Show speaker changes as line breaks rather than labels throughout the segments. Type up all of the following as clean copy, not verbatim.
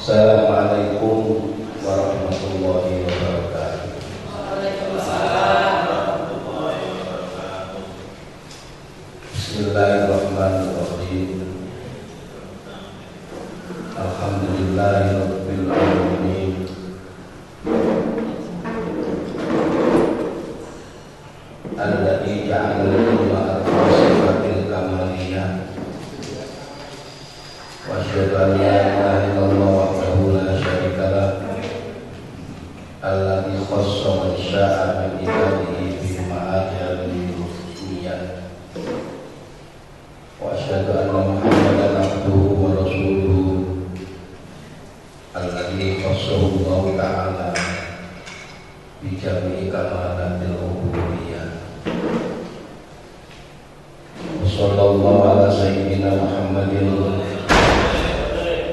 Assalamualaikum warahmatullahi wabarakatuh.
Waalaikumsalam warahmatullahi wabarakatuh.
Bismillahirrahmanirrahim. Alhamdulillahirabbil alamin. Alladzi ja'ala al-umma al-sifatil kamaliyah. Wa asyhadu an la ilaha illallah wahdahu la syarika lah. Alladzi khassa man syaa'a min ibadihi bi ma'ajalil muslimiyah. Wa asyhadu anna Muhammadan abduhu wa rasuluhu alladzi khassahu Allah ta'ala bi jami'i kamalatil ubudiyyah. Sallallahu ala sayyidina Muhammadin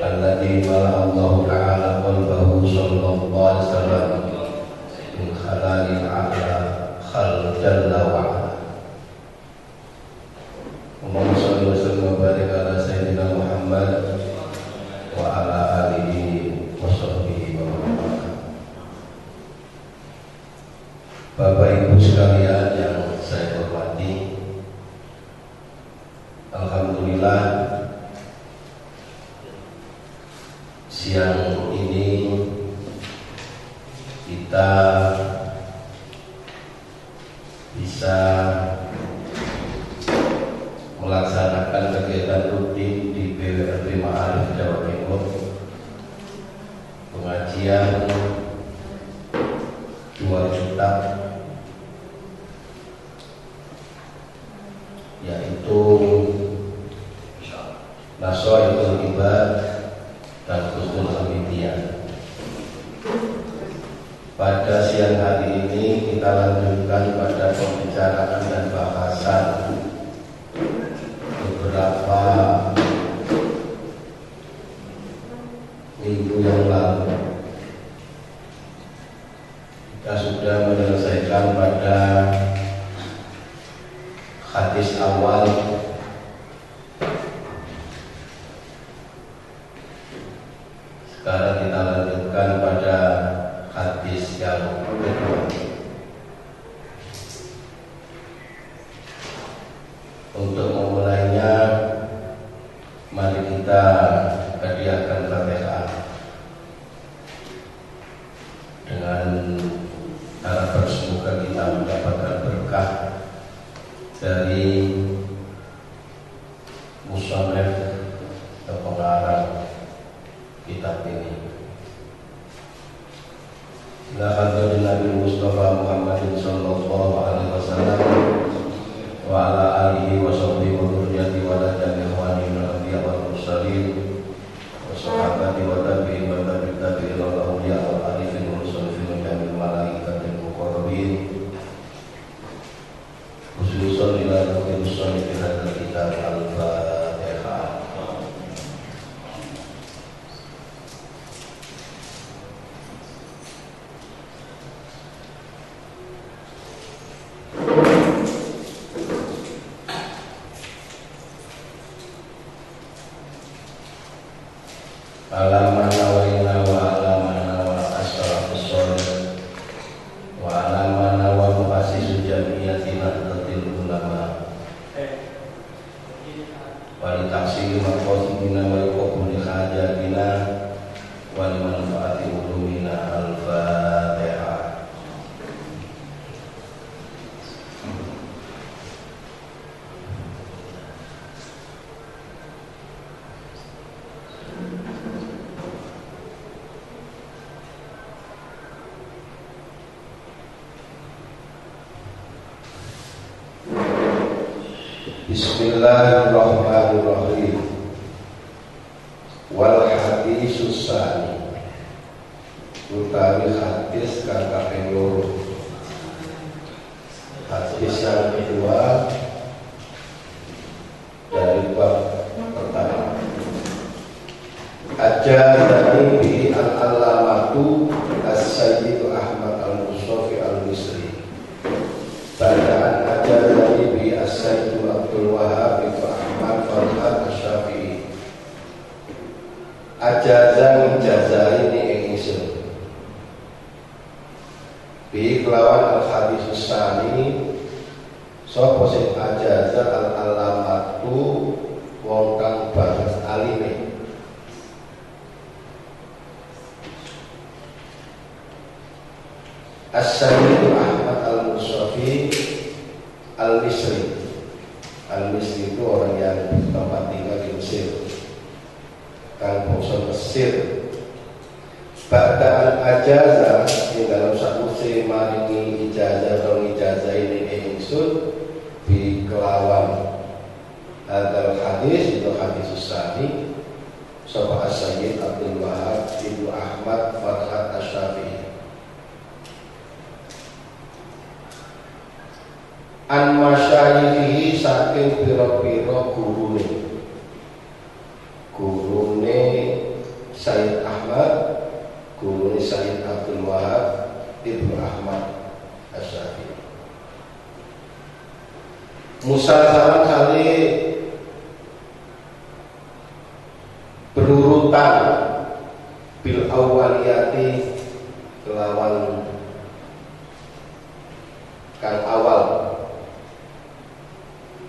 alladzi mala'a Allah ta'ala qalbahu sallallahu alaihi wasallam min khalalil a'la khal jalla wa ala. Allahumma shalli wa sallim wa barik ala sayyidina Muhammad wa ala alihi wa sahbihi wa man. Bapak Ibu sekalian yang saya hormati, alhamdulillah siang ini kita bisa melaksanakan kegiatan rutin di BWRB Ma'arif Jawa Timur, pengajian 2 juta, yaitu Nasoitul Ibad dan Husnul Hamidiyah. Pada siang hari ini kita lanjutkan pada pembicaraan dan bahasan beberapa minggu yang lalu. Kita sudah menyelesaikan pada hadis awal. Sekarang kita lanjutkan pada hadis yang kedua. Untuk memulainya, mari kita hadiahkan Fatihah dengan harapan semoga kita mendapatkan berkah dari musannaf atau pengarang kitab ini. La hadratin Nabi Mustafa Muhammadin sallallahu alaihi wasallam wa ala alihi wa sahbihi wa dhurriyyati wa la jami'ani min al-anbiya wal mursalin wa sahabati wa tabi'in wa tabi'in ila al-awliya wal arifin wa salifin wa jamil malaikatil muqarrabin khususan ila rukin musannif hadzal kitab al-Fatihah. Alamana wa inna wa alamana wa asrafus sholih wa alamana wa mu'asisu jamiyatina tatil ulama wa li taksiri maqasidina wa li qabuli hajatina wa li manfaati ulumina al-Fatihah. Bismillahirrahmanirrahim. Wal hadisus sani utawi hadis kang kaping 2. Hadis yang kedua dari bab pertama. Ajazani bi al-alamatu as-sayyid Ahmad al-Mustafi al-Misri. Bacaan ajazani bi as-sayyid Abdul Wahab bin Ahmad Farhat Asy-Syafi'i. ajazan ijazah ini ing ingsun bi kelawan al hadis sani sapa sing ajazah al alamatu wong kang banget alime As-Sayyid Ahmad Al-Musafi Al-Misri. Al-Misri itu orang yang tempat tinggal di Mesir, kang bangsa Mesir. Ba'da al-ajazah di dalam sakwise maringi ijazah ini ingsun bi kelawan hadal hadis itu hadis sahih sapa As-Sayyid Abdul Wahab Ibnu Ahmad Farhat Asy-Syafi'i an masyayikhi saking pira-pira gurune Sayyid Ahmad, gurune Sayyid Abdul Wahab Ibnu Ahmad Asy-Syafi'i musalsalan kali berurutan bil awaliyati kelawan kang awal.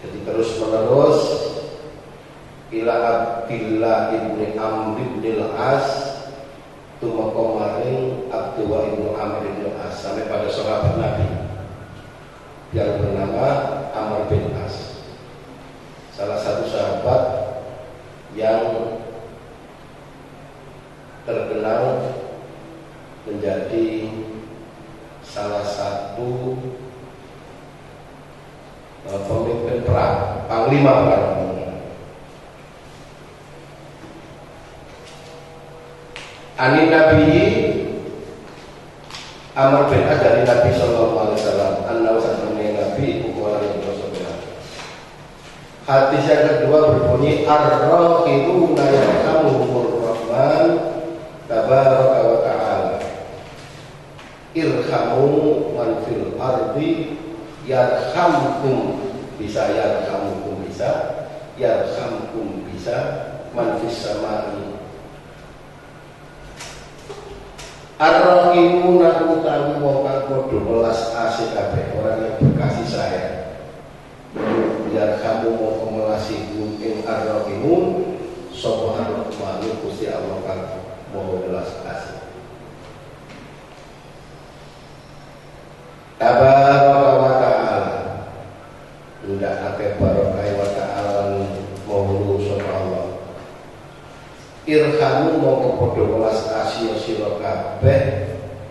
Jadi terus menerus ila Abdillah ibni Amr ibn al-As tumeka maring Abdullah ibnu Amr ibn al-As sampai pada sahabat Nabi yang bernama Amr bin As, salah satu sahabat yang terkenal menjadi salah satu pemimpin perang, panglima perang. Ani Nabi Amr bin As dari Nabi Sallallahu Alaihi Wasallam, an-Nabi Nabi Muhammad Rasulullah. Hadis yang kedua berbunyi ar-rakhiruna yarhamuhumur rahman tabaraka wa ta'ala irhamu man fil ardi yarhamkum bisa yarhamukum bisa yarhamkum bisa man fis samai. Ar-rahimuna utawi wong kang padha welas asih kabeh orang yang berkasih sayang. Yarhamu mongko melasi ing ar-rahimun sapa ar-rahmanu Gusti Allah kang maha welas asih. Tabaraka wa ta'ala ndak akeh barokah wa ta'ala maulu sapa Allah. Irhamu mongko padha welas asih sira kabeh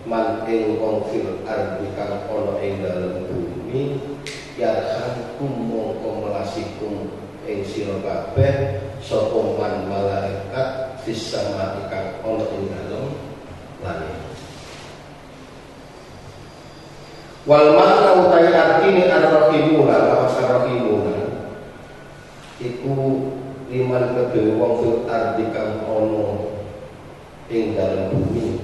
man ing wong fil ardi kang ana ing dalem bumi yarhamkum mongko melasikum ing sira kabeh sapa man malaikat fis samai kang ana ing dalem langit. Wal makna utai artine ar-rahimuna lawas ar-rahimuna iku liman kedue wong fil ardi kang ana ing dalem bumi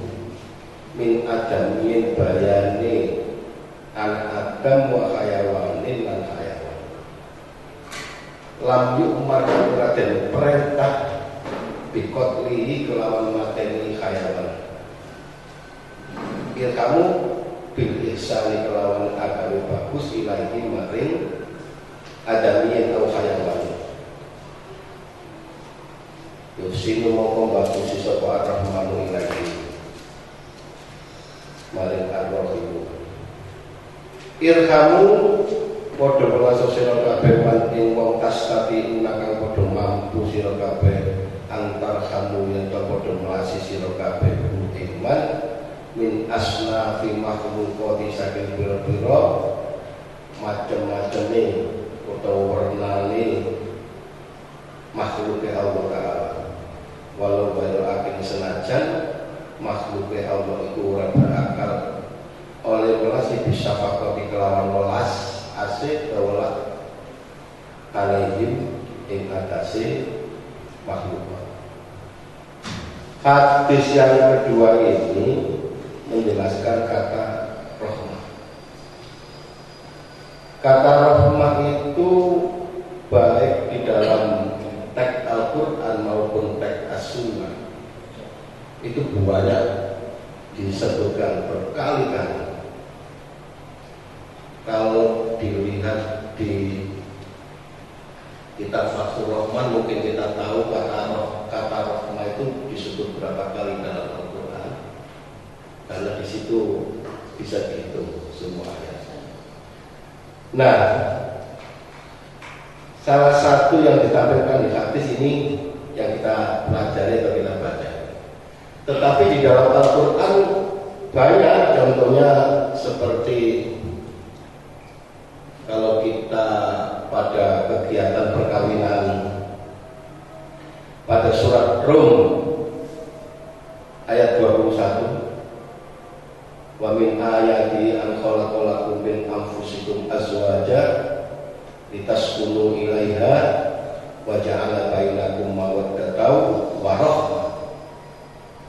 min adamien bayane an adam wa hayawanin lan hayawan lam yu'mar raden perintah bikotlihi kelawan mateni hayawan kamu bil ihsani kelawan agawe bagus ilahi maring adamien au hayawan yusinu mongko bagusi sapa ar-rahmanu ilahi maring ar-rahimu. Irhamu padha welas sira kabeh man ing wong tastati kang padha mampu sira kabeh antar kamu yen padha melasi sira kabeh iman min asnafi makhluqati saking pira-pira macam-macame utawa warnane makhluk Allah Ta'ala walau baru akhir senajan makhluk Allah itu ora berakal oleh welasi bisa fakoti kelawan welas asih welas alaihim ing atase makhluk. Hadis yang kedua ini menjelaskan kata rahmah. Kata rahmah itu baik di dalam teks Al-Quran maupun teks As-Sunnah itu banyak disebutkan berkali-kali. Kalau dilihat di kitab Fathur Rahman mungkin kita tahu kata rahmah itu disebut berapa kali dalam Al-Quran, karena di situ bisa dihitung semua ayatnya. Nah, salah satu yang ditampilkan di hadis ini yang kita pelajari atau kita baca. Tetapi di dalam Al-Quran banyak contohnya, seperti kalau kita pada kegiatan perkawinan pada surat Rum ayat 21, wa min ayati an khalaqalakum min anfusikum azwaja litaskunu ilaiha wa ja'ala bainakum mawaddatan wa rahmah.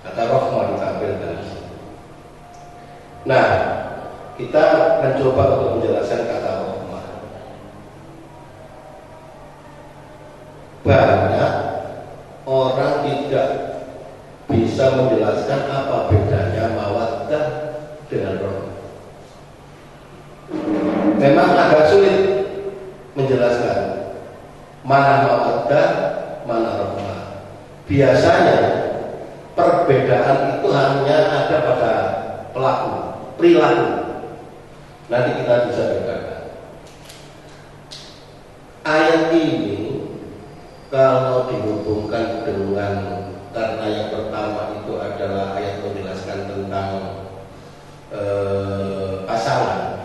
Kata rahmah ditampilkan. Nah, kita mencoba untuk menjelaskan kata rahmah. Banyak orang tidak bisa menjelaskan apa bedanya mawaddah dengan rahmah. Memang agak sulit menjelaskan mana mawaddah, mana rahmah. Biasanya perbedaan itu hanya ada pada pelaku, perilaku. Nanti kita bisa bedakan. Ayat ini kalau dihubungkan dengan, karena yang pertama itu adalah ayat menjelaskan tentang pasangan,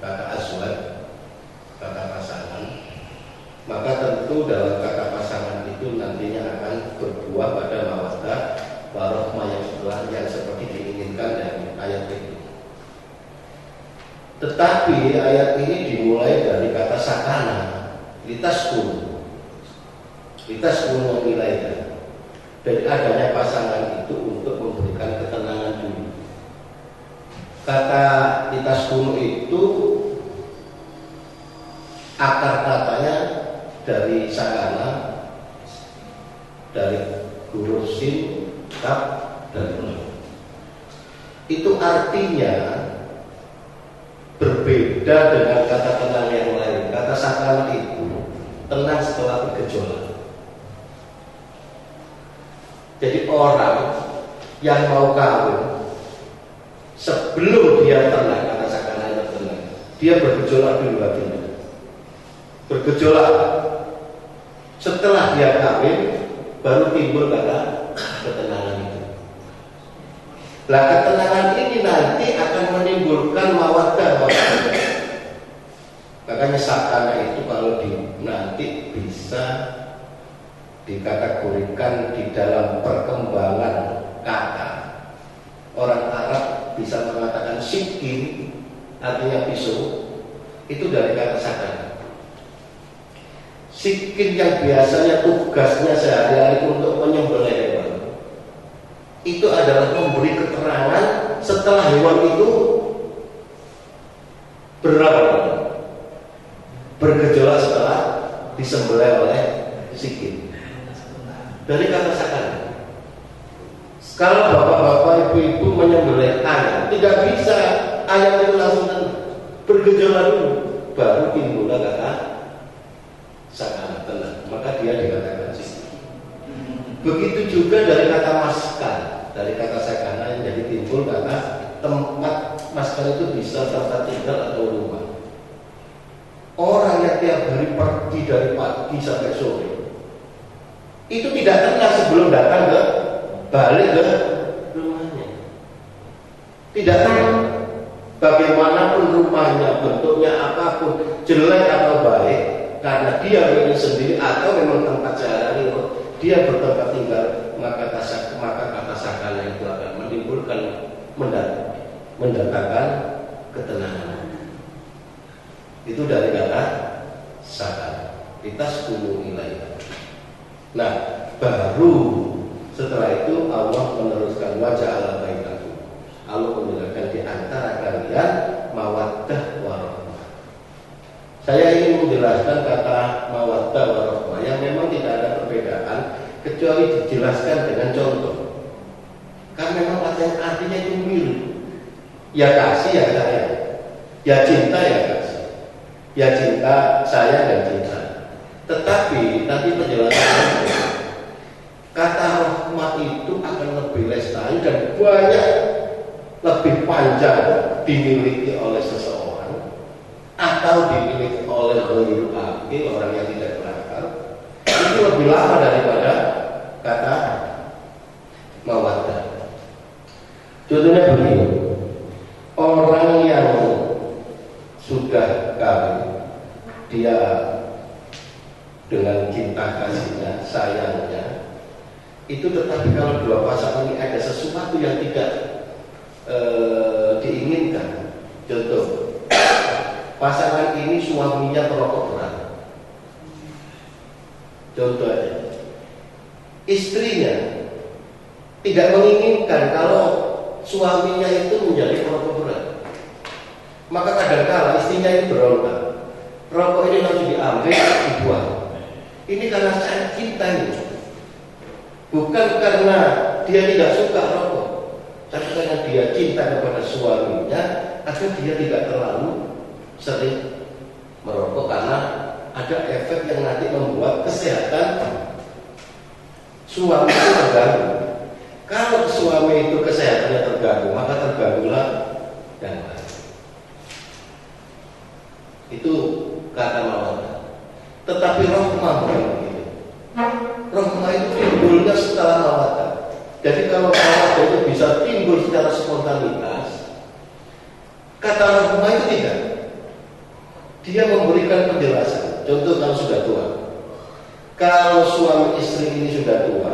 kata azwaj, kata pasangan, maka tentu dalam kata pasangan itu nantinya akan berbuah pada mawaddah warahmah yang seperti diinginkan dari ayat ini. Tetapi ayat ini dimulai dari kata sakana, litaskunu ilaiha. Dari adanya pasangan itu untuk memberikan ketenangan dulu. Kata litaskunu itu akar katanya dari sakana, dari huruf sin, kaf, dan nun. Itu artinya berbeda dengan kata tenang yang lain. Kata sakana itu tenang setelah bergejolak. Jadi orang yang mau kawin, sebelum dia tenang, kata sakana itu tenang, dia bergejolak dulu hatinya. Bergejolak. Setelah dia kawin, baru timbul kata ketenangan itu. Nah, ketenangan ini nanti akan menimbulkan mawaddah. Makanya sakana itu kalau nanti bisa dikategorikan di dalam perkembangan kata. Orang Arab bisa mengatakan sikin, artinya pisau, itu dari kata sakana. Sikin yang biasanya tugasnya sehari-hari untuk menyembelih hewan, itu adalah memberi keterangan setelah hewan itu bergejolak setelah disembelih oleh sikin. Dari kata sakana. Kalau bapak-bapak, ibu-ibu menyembelih ayam, tidak bisa ayam itu langsung bergejolak dulu, baru timbul kata sakana, tenang. Maka dia dikatakan sikin. Begitu juga dari kata maskan, dari kata sakana yang jadi timbul kata tempat. Maskan itu bisa tempat tinggal atau rumah. Orang yang tiap hari pergi dari pagi sampai sore, itu tidak tenang sebelum datang ke balik ke rumahnya. Tidak tenang. Bagaimanapun rumahnya, bentuknya apapun, jelek atau baik, karena dia ingin sendiri atau memang tempat sehari-hari dia bertempat tinggal, maka kata sakana itu akan menimbulkan, mendatangkan ketenangan. Itu dari kata sakana. Litaskunu ilaiha. Nah, baru setelah itu Allah meneruskan wa ja'ala bainakum. Allah menjadikan di antara kalian mawaddah warahmah. Saya ingin menjelaskan kata mawaddah warahmah yang memang tidak ada perbedaan kecuali dijelaskan dengan contoh. yang artinya itu milik. Ya kasih, ya sayang. Ya cinta, ya kasih. Ya cinta, sayang, dan cinta. Tetapi tadi penjelasan kata rahmat itu akan lebih lestari dan banyak lebih panjang dimiliki oleh seseorang atau dimiliki oleh ghairul aqil, orang yang tidak berakal. Itu lebih lama daripada kata mawaddah. Contohnya begini, orang yang sudah kawin, dia dengan cinta kasihnya, sayangnya itu, tetapi kalau dua pasangan ini ada sesuatu yang tidak diinginkan. Contoh, pasangan ini suaminya perokok berat. Contoh aja, istrinya tidak menginginkan kalau suaminya itu menjadi perokok berat. Maka kadang-kala istrinya ini berontak, rokok ini langsung diambil, dibuang. Ini karena saya cinta ini, bukan karena dia tidak suka rokok, tapi karena dia cinta kepada suaminya agar dia tidak terlalu sering merokok, karena ada efek yang nanti membuat kesehatan suami itu terganggu. Kalau suami itu kesehatannya terganggu, maka terganggulah yang lain. Itu kata mawaddah. Tetapi rahmah bukan begitu. Rahmah itu timbulnya setelah mawaddah. Jadi kalau mawaddah itu bisa timbul secara spontanitas, kata rahmah itu tidak. Dia memberikan penjelasan. Contoh kalau sudah tua, kalau suami istri ini sudah tua,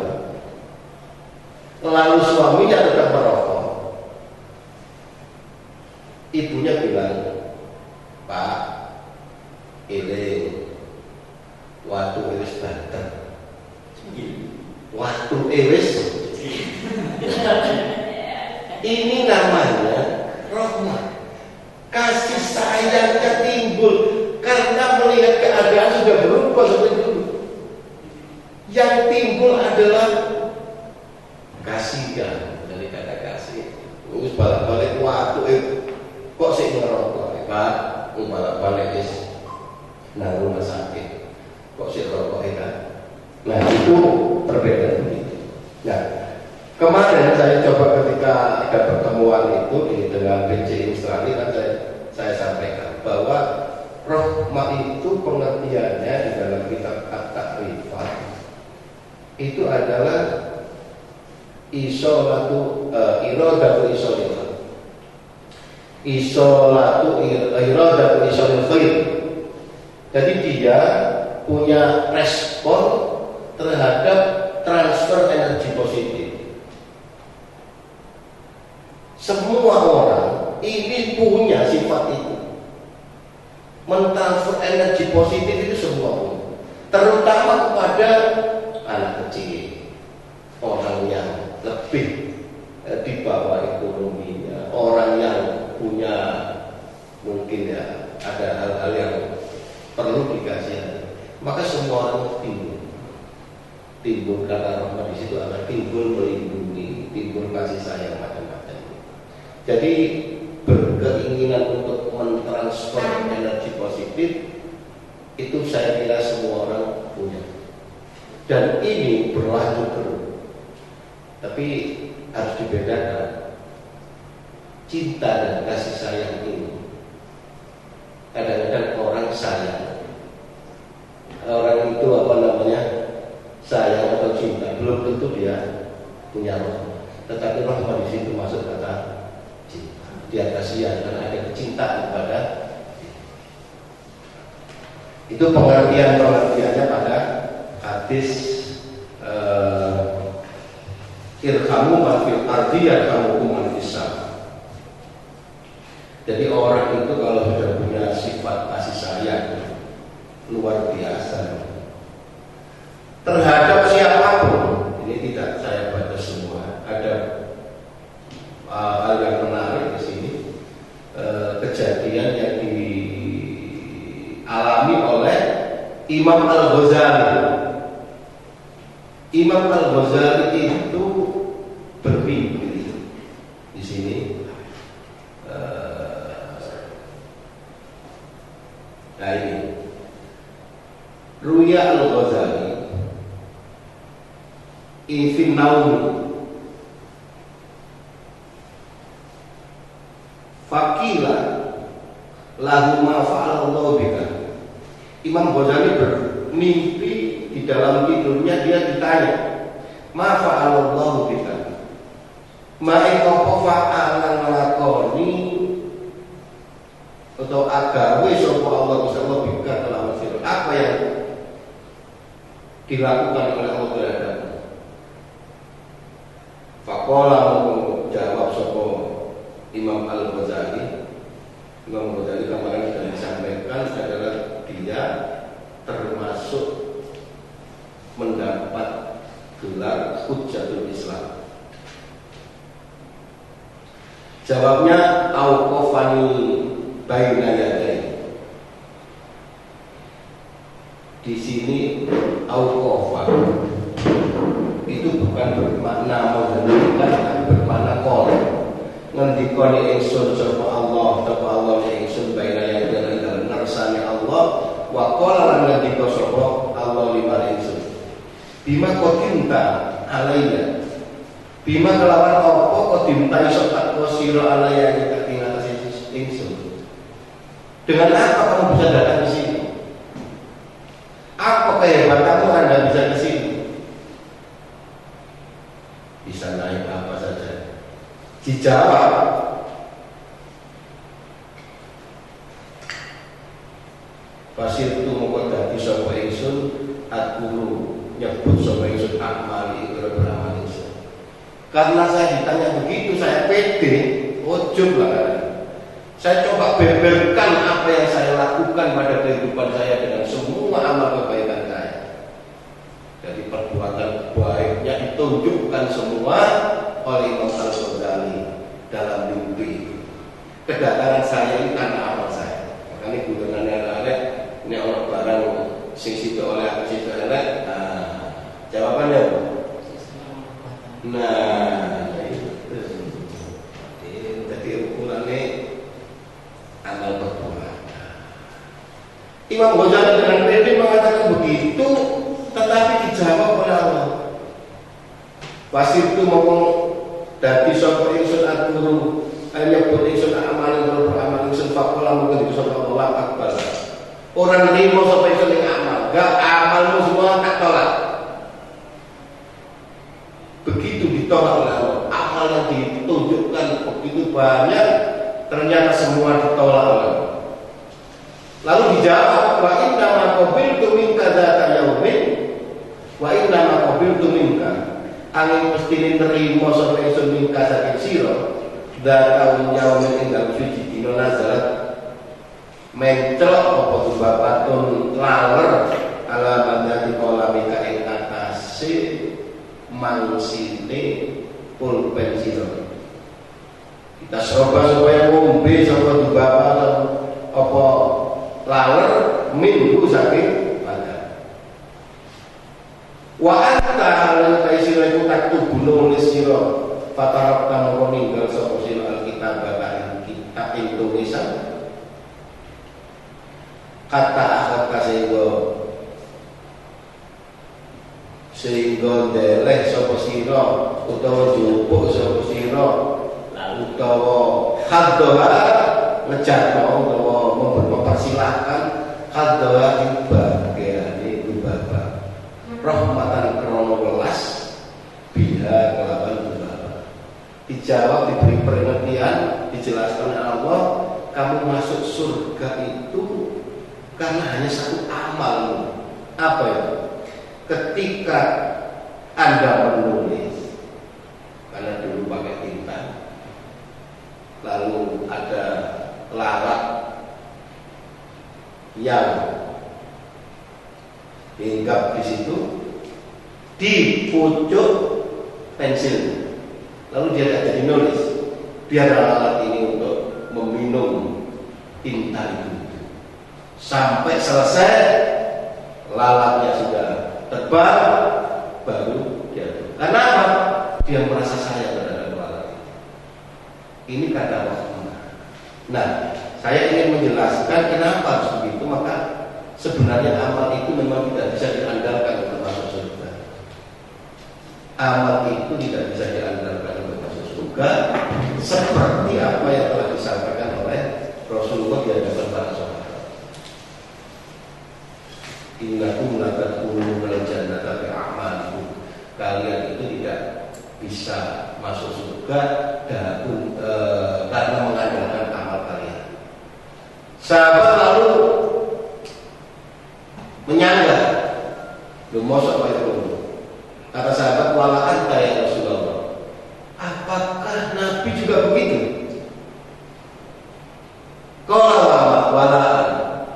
lalu suaminya tetap merokok, ibunya bilang, Pak, ini waktu iris banter, waktu iris, ini namanya rahmah. Kasih sayangnya timbul karena melihat keadaan sudah berubah seperti dulu. Yang timbul adalah kasihan, dari kata kasih. Terus balik-balik waktu itu kok sih ngerokok, Pak? Balik-balik nah rumah sakit kok sih rokok kan? Nah itu perbedaan begitu. Nah kemarin saya coba ketika ada pertemuan itu ini dengan BC Australia, kan saya sampaikan bahwa rahmah itu pengertiannya di dalam kitab At-Ta'rifat itu adalah iradatu iradatu isolil khair. Jadi dia punya respon terhadap transfer energi positif. Semua orang ini punya sifat itu, mentransfer energi positif itu semua punya, terutama kepada anak kecil, orang yang lebih di bawah ekonominya, orang yang punya mungkin ya ada hal-hal yang perlu dikasih. Maka semua orang timbul kata rahmat di situ akan timbul melindungi, timbul kasih sayang macam-macam. Jadi berkeinginan untuk mentransfer energi positif itu saya kira semua orang punya, dan ini berlanjut terus. Tapi harus dibedakan cinta dan kasih sayang ini. Kadang-kadang orang sayang, orang itu sayang atau cinta, belum tentu dia punya rahmah. Tetapi rahmah di situ masuk kata cinta. Dia kasihan karena ada kecintaan kepada itu. Pengertiannya pada hadis irhamu man fil ardi yarhamukum man fis sama. Jadi orang itu kalau sudah punya sifat kasih sayang luar biasa terhadap siapapun. Ini tidak saya baca semua. Ada hal yang menarik di sini, kejadian yang dialami oleh Imam Al-Ghazali. Imam Al-Ghazali itu bermimpi ifin naum. Fakila lahu ma fa'alallahu bika. Imam Ghazali bermimpi di dalam tidurnya, dia ditanya, ma fa'alallahu bika, ma ikopo fa'alan lakoni atau agawe sapa Allah Allah bika dalam sira, apa yang dilakukan oleh Allah terhadapmu. Faqala jawab sapa Imam Al-Ghazali. Imam Ghazali kemarin sudah disampaikan adalah dia termasuk mendapat gelar Hujjatul Islam. Jawabnya auqafani baina yadai. Di sini auqafa itu bukan bermakna menghentikan, tapi bermakna qol. Ngendikane ingsun sapa Allah ingsun baina yadai dalam narsane Allah wa qala lan ngendika sapa Allah lima ingsun. Bima qatinta alayya. Bima kelawan apa qadimta iso tak sira alayya kita ing atas ingsun. Dengan apa kamu bisa datang ke sini? Apa kehebatanmu Anda bisa ke sini? Bisa naik apa saja. Dijawab, pasir itu mongko dadi sapa ingsun aturu nyebut sapa ingsun amali beramal ingsun. Karena saya ditanya begitu, saya pede, ujub lah. Saya coba beberkan apa yang saya lakukan pada kehidupan saya dengan semua amal kebaikan saya. Jadi perbuatan baiknya ditunjukkan semua oleh Imam Al-Ghazali dalam mimpi. Kedatangan saya ini karena amal saya. Makanya gunanya elek, ini orang barang sing situ oleh aku situ elek. Nah, jawabannya apa? Nah, itu. Jadi ukurannya amal perbuatan. Imam Ghazali dengan pede mengatakan begitu, tetapi dijawab oleh Allah. Pasir itu ngomong dadi sapa ingsun aturu nyebut ingsun amal beramal ingsun faqala mungkin itu sapa Allah akbar. Orang nerima sapa ingsun ing amal, gak amalmu semua tak tolak. Begitu ditolak oleh Allah. Amal yang ditunjukkan begitu banyak, ternyata semua ditolak oleh Allah. Lalu dijawab, wa inna ma qabiltu minka dzata yaumin wa inna ma qabiltu minka. Angin mesti nerima sapa ingsun minka saking sira dzata yaumin ing dalem suci dina nazarat mencelok apa tubabatun laler ala bandati kolamika ing atase mangsine pulpen sira. Kita coba supaya ngombe sapa tubabat apa laler minggu saking badan. Wa anta halal kaisira iku taktubu nulis sira fatarab kang ninggal sapa sira alkitab bakal kitab ing tulisan kata akad sehingga ndeleh sapa sira utawa jupuk sapa sira utawa khaddoha ngejatno utawa mempersilahkan khaddoha ing bagiane ibabah rahmatan krono welas biha kelawan ibabah. Dijawab, diberi pengertian, dijelaskan oleh Allah, kamu masuk surga itu karena hanya satu amal. Apa itu? Ketika Anda menulis, karena dulu pakai tinta, lalu ada lalat yang hinggap di situ di pucuk pensil, lalu dia tidak jadi nulis, biar lalat ini untuk meminum tinta itu sampai selesai, lalatnya sudah terbang, baru dia. Karena apa? Dia merasa sayang terhadap lalat. Ini kata Allah. Nah, saya ingin menjelaskan kenapa harus begitu. Maka sebenarnya amal itu memang tidak bisa diandalkan untuk masuk surga. amal itu tidak bisa diantarkan ke masuk surga seperti apa yang telah disampaikan oleh Rasulullah di hadapan para sahabat. Innakum la tadkhulunal jannata bi a'malikum. Kalian itu tidak bisa masuk surga karena mengandalkan amal kalian. Sahabat lalu menyanggah, mosok kaya ngono. Kata sahabat, wala anta ya Rasulullah. Apakah Nabi juga begitu? Qala wala.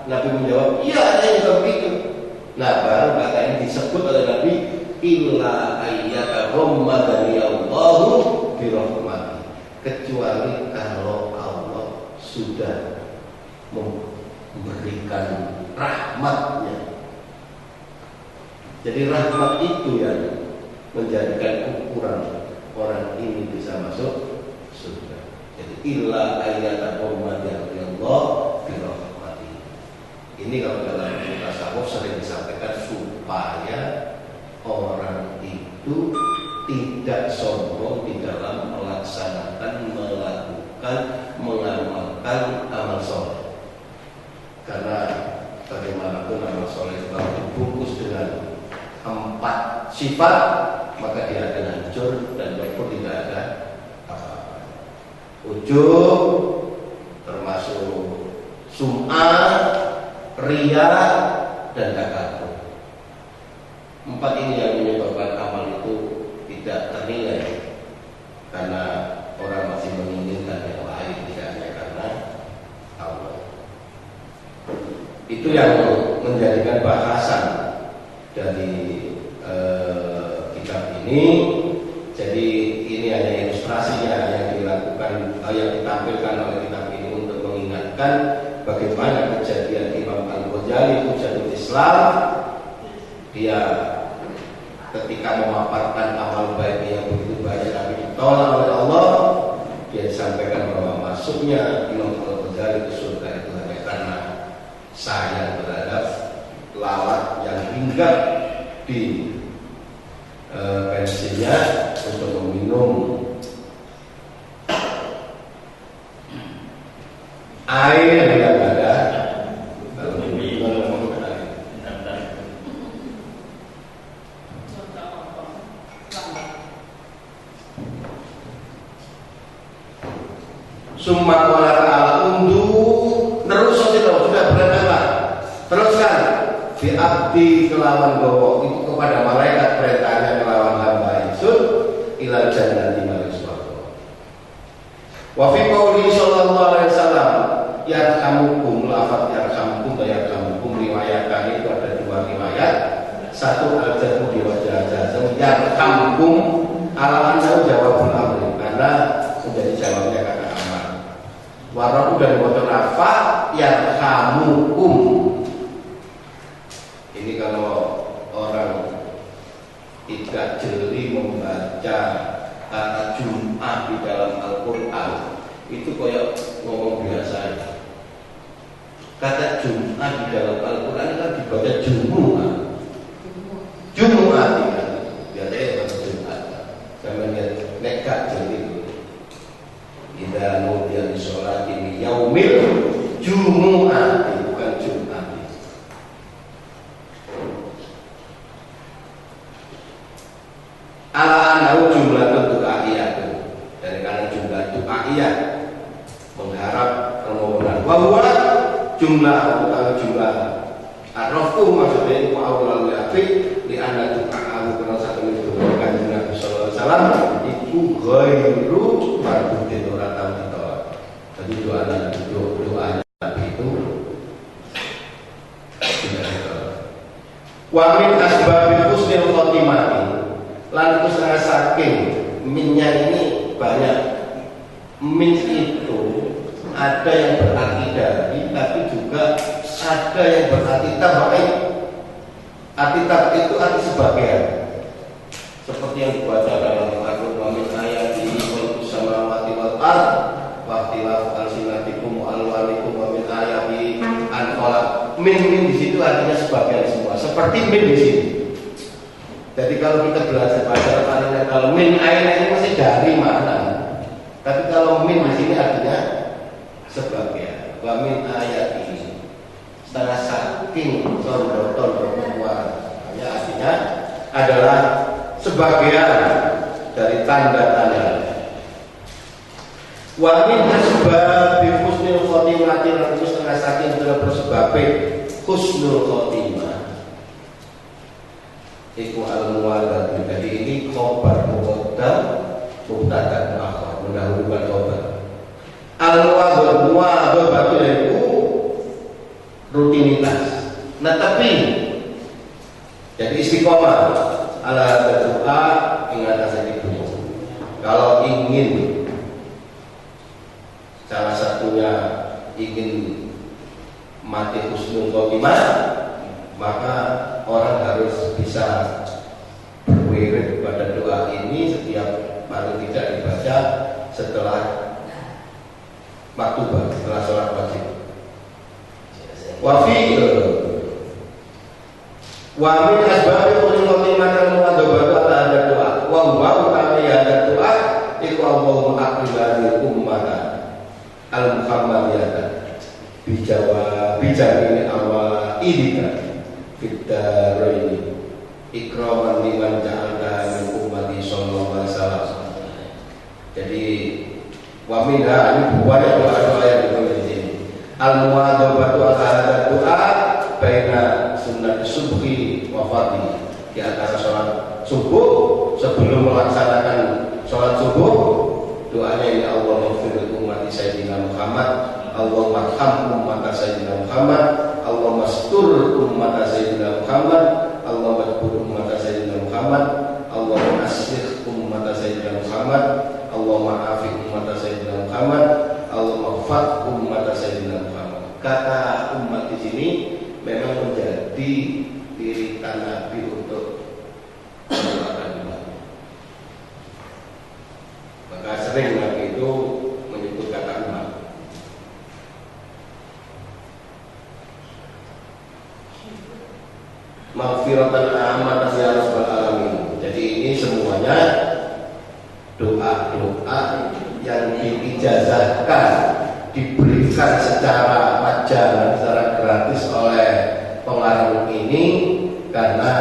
Nabi menjawab, iya, saya juga begitu. Nah, baru kata ini disebut oleh Nabi, illa ayyaka rammadani Allahu bi rahmati. Kecuali kalau Allah sudah memberikan rahmatnya. Jadi rahmat itu yang menjadikan ukuran orang ini bisa masuk surga. Jadi illa ayyaka rammadani Allah bi rahmati. Ini kalau dalam tasawuf sering disampaikan supaya orang itu tidak sombong di dalam melaksanakan, melakukan, mengamalkan amal soleh. Karena bagaimanapun amal soleh itu dibungkus dengan 4 sifat, maka dia akan hancur dan walaupun tidak ada apa-apa. Ujub, termasuk sum'ah, riya, dan takabur. 4 ini yang menyebabkan amal itu tidak ternilai karena orang masih menginginkan yang lain, tidak hanya karena Allah. Itu yang menjadikan bahasan dari kitab ini. Jadi ini hanya ilustrasinya yang dilakukan, yang ditampilkan oleh kitab ini untuk mengingatkan bagaimana kejadian Imam Al-Ghazali Hujjatul Islam. Dia ketika memaparkan amal baik yang begitu banyak tapi ditolak oleh Allah, dia disampaikan bahwa masuknya Imam Al-Ghazali ke surga itu hanya karena sayang terhadap lalat yang hinggap di pensinya untuk meminum air yang ada. Summa qala ta'ala undu nerus sudah berapa teruskan fi abdi kelawan gowo itu kepada malaikat perintahnya kelawan hamba Yesus ila jannati maring swarga. Wa fi qouli sallallahu alaihi wasallam yarhamukum lafaz yarhamukum wa yarhamukum riwayatkan itu ada 2 riwayat. Satu al-jazmu di wajah jazm yarhamukum ala annahu jawabul amri karena menjadi jawabnya kata amal. Warabu dan motor rafa yarhamukum. Ini kalau orang tidak jeli membaca kata Jum'ah di dalam Al-Quran, itu kayak ngomong biasa. Kata Jum'ah di dalam Al-Quran kan dibaca Jumu'ah. Jumu'ah tidak. Biasanya kata Jum'ah. Jangan nekat jeli. Idza nudiya lis-sholati min yaumil jumu'ah, bukan Jumat. Ala-ala jumlah du'a'iyah, dari karena jumlah du'a'iyah mengharap permohonan. Bahwa jumlah arrofu maksudnya itu awal al-yafi di anak du'a'ahu karena satu itu kanjeng Nabi sallallahu alaihi wasallam itu ghairu mardudin ora tau ditolak. Jadi doa Nabi itu tidak ditolak. Wa min asbabil husnil khotimah lan itu sangat saking minnya ini banyak. Min itu ada yang berarti dari, tapi juga ada yang berarti tabaik. Arti tabaik itu arti sebagian. Seperti yang dibaca dalam Al-Qur'an min ayati wal samawati wal ard wa ikhtilaf alsinatikum wa alwanikum wa min ayati an-qalaq. Min di situ artinya sebagian semua. Seperti min di sini. Jadi kalau kita belajar bahasa Arabnya, kalau min aina ini masih dari mana? Tapi kalau min di sini artinya sebagian. Wa min ayat ini setengah saking tondo-tondo kekuatan. Ya, artinya adalah sebagian dari tanda-tanda. Wa min asbabi husnul khotimah, itu setengah saking bersebabnya husnul khotimah. Iku al-muwadah. Jadi ini khobar muqaddam mubtada akhir, mendahulukan khobar. Al-muwadah itu rutinitas. Nah tapi jadi istiqomah ala berdoa ingat asal itu. Kalau ingin salah satunya ingin mati husnul khotimah, maka orang harus bisa berwirid pada doa ini setiap paling tidak dibaca setelah maktubah, setelah sholat wajib. Wa min asbabi husnul khotimah al-muwadhabatu ala hadha doa. Wa huwa utawi hadha doa iku Allahumma aqbilani ummata al-muhammadiyata bijawab awal idika kita ini ikraman liman ja'alna min ummati sallallahu alaihi wasallam. Jadi wa minha ini banyak doa-doa yang ditulis di sini. Al-muwadhabatu ala hadha doa baina sunnat subhi wa fardhi, di antara sholat subuh sebelum melaksanakan sholat subuh doanya ini Allahumma ighfir ummati sayyidina Muhammad, Allahumma arham ummata sayyidina Muhammad, Allahumma astur ummata sayyidina Muhammad, Allahumma adkur ummata sayyidina Muhammad, Allahumma aslih ummata sayyidina Muhammad, Allahumma afiq ummata sayyidina Muhammad, Allahumma fat ummata sayyidina Muhammad. Kata umat di sini memang menjadi tirikan Nabi untuk mendoakan umat. Maka sering Nabi itu menyebut kata umat. Maghfiratan amatan ya rabbal alamin. Jadi ini semuanya doa-doa yang diijazahkan, diberikan secara majal, secara gratis oleh pengarang ini karena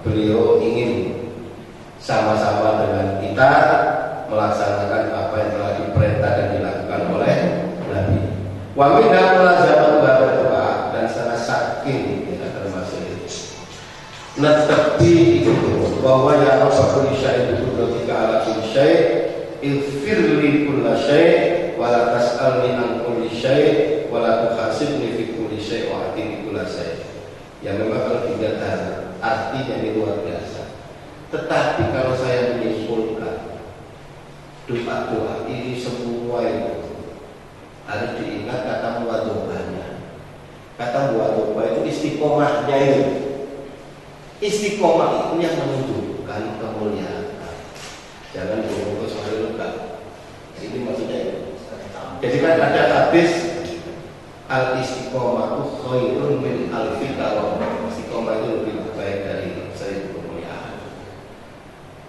beliau ingin sama-sama dengan kita melaksanakan apa yang telah diperintah dan dilakukan oleh Nabi. Wa minna mulazamat doa dan sangat saking kita termasuk natabi itu bahwa ya Rabbul syai' biqudratika ala kulli syai' ighfir li kulli syai' wa la tas'alni an kulli syai' wa la tuhasibni fi kulli syai' wa atini kulli syai'. Ya memang kalau tidak ada artinya ini luar biasa. Tetapi kalau saya menyimpulkan doa-doa ini semua itu harus diingat kata muwadhabahnya. Kata muwadhabah itu istiqomahnya itu. Istiqomah itu yang menunjukkan kemuliaan. Jangan bungkus oleh luka. Ini maksudnya itu. Jadi kan ada hadis al istiqomatu khairun min alfi karam. Istiqomah itu lebih baik dari 1000 kemuliaan.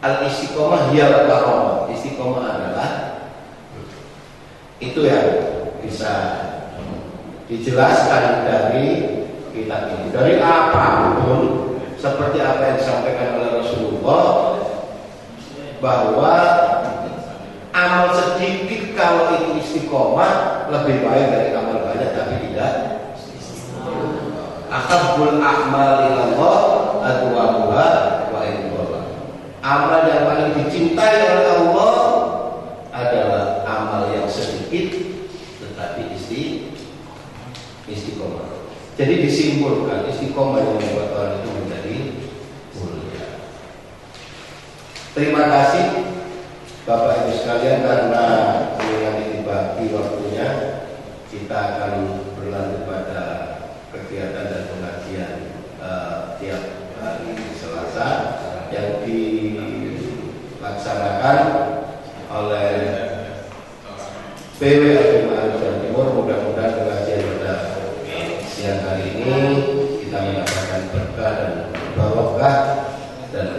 Al istiqomah hiyal karam. Istiqomah adalah itu yang bisa dijelaskan dari kitab ini. Dari apapun seperti apa yang disampaikan oleh Rasulullah bahwa amal sedikit kalau itu istiqomah lebih baik dari amal banyak tapi tidak istiqomah. Ahabul a'mal ilallah adwamuha wa indallah. Amal yang paling dicintai oleh Allah adalah amal yang sedikit tetapi istiqomah. Jadi disimpulkan istiqomah yang membuat orang itu menjadi mulia. Terima kasih Bapak Ibu sekalian karena dengan dibagi waktunya kita akan berlanjut pada kegiatan dan pengajian tiap hari Selasa yang dilaksanakan oleh PW Al Jawa Timur. Mudah-mudahan pengajian pada siang hari ini kita mendapatkan berkah dan barokah dan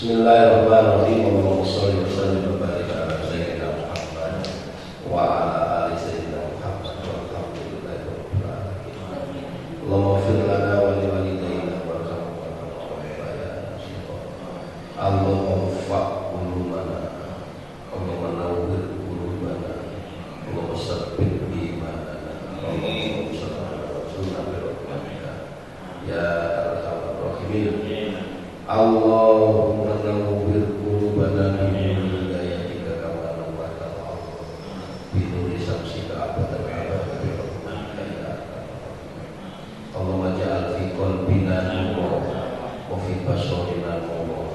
Bismillahirrahmanirrahim. Allahumma shalli wa sallim wa barik ala sayyidina Muhammad wa ala ali sayyidina Muhammad walhamdulillahi rabbil alamin. Allahumma ighfir lana wa li walidayna warhamhuma kama rabbayana shighara. Allahumma faq qulubana, Allahumma nawwir qulubana, Allahumma sabbit imanana, Allahumma salli ala rasulina ya arhamar rahimin. Allahumma nawwir qulubana bi hidayatika kama nawwarta al-ardh bi nuri syamsika abadan abada bi rahmatika ya arhamar rahimin. Allahumma ja'al fi qalbina nuran wa fi basarina nuran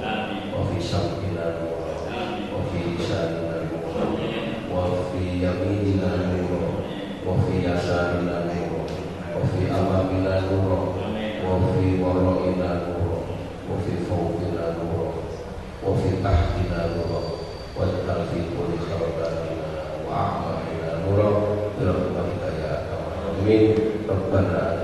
wa fi sam'ina nuran wa fi lisanina nuran wa fi yaminina nuran wa fi yasarina nuran wa fi amamina nuran wa fi wara'ina nuran wa fi fawqina nuran wa fi tahtina nuran waj'al fi kulli khardanina wa a'malina nuran bi rahmatika ya arhamar rahimin. Rabbana